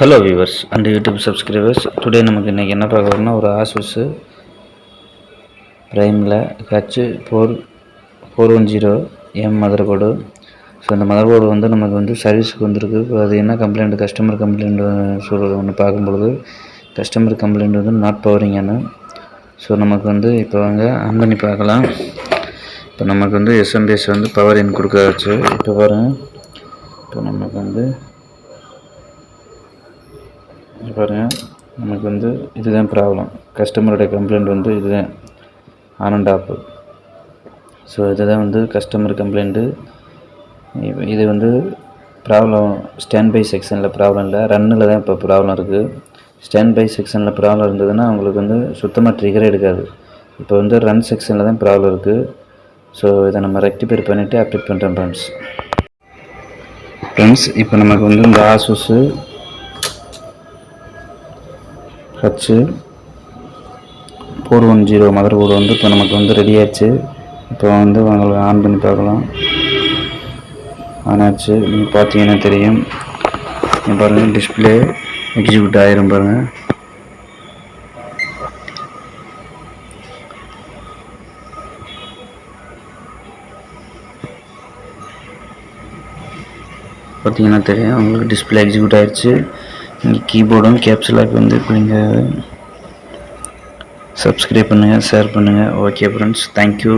Hello viewers and YouTube subscribers. Today நமக்கு இன்றைக்கி என்ன பார்க்குறோம்னா, ஒரு ஆசூஸ் ப்ரைமில் H410M மதர் போர்டு. ஸோ இந்த மதர் போர்டு நமக்கு சர்வீஸுக்கு வந்திருக்கு. அது என்ன கம்ப்ளைண்ட், கஸ்டமர் கம்ப்ளைண்ட் சொல்கிறது ஒன்று பார்க்கும்பொழுது கஸ்டமர் கம்ப்ளைண்ட் நாட் பவரிங்கானு. ஸோ நமக்கு இப்போ ஆன் பண்ணி பார்க்கலாம். இப்போ நமக்கு எஸ்எம்பிஎஸ் பவர் இன் கொடுக்காச்சு. இப்போ பாருங்கள், இப்போ நமக்கு பாருங்கள், நமக்கு இதுதான் ப்ராப்ளம். கஸ்டமருடைய கம்ப்ளைண்ட் இதுதான் ஆன் அண்ட் ஆஃப். ஸோ இதுதான் கஸ்டமர் கம்ப்ளைண்ட்டு. இது ப்ராப்ளம் ஸ்டாண்ட் பை செக்ஷனில் ப்ராப்ளம் இல்லை, ரன்னில் தான் இப்போ ப்ராப்ளம் இருக்குது. ஸ்டாண்ட் பை செக்ஷனில் ப்ராப்ளம் இருந்ததுன்னா அவங்களுக்கு சுத்தமாக ட்ரிகரே எடுக்காது. இப்போ ரன் செக்ஷனில் தான் ப்ராப்ளம் இருக்குது. ஸோ இதை நம்ம ரெக்டிஃபை பண்ணிவிட்டு அப்டேட் பண்ணுறோம் ஃப்ரெண்ட்ஸ். இப்போ நமக்கு இந்த ஆசூஸ் H410 மதர் போர்டு இப்போ நமக்கு ரெடி ஆச்சு. இப்போ உங்களுக்கு ஆன் பண்ணி பார்க்கலாம். ஆன் ஆச்சு. நீங்கள் பார்த்தீங்கன்னா தெரியும். பாருங்கள், டிஸ்பிளே எக்ஸிக்யூட் ஆயிரும் பாருங்கள். பார்த்தீங்கன்னா தெரியும், உங்களுக்கு டிஸ்பிளே எக்ஸிக்யூட் ஆயிடுச்சு. இங்கே கீபோர்டும் கேப்ஸ்லாக் இப்போ நீங்கள் சப்ஸ்கிரைப் பண்ணுங்கள், ஷேர் பண்ணுங்கள். Okay friends, thank you.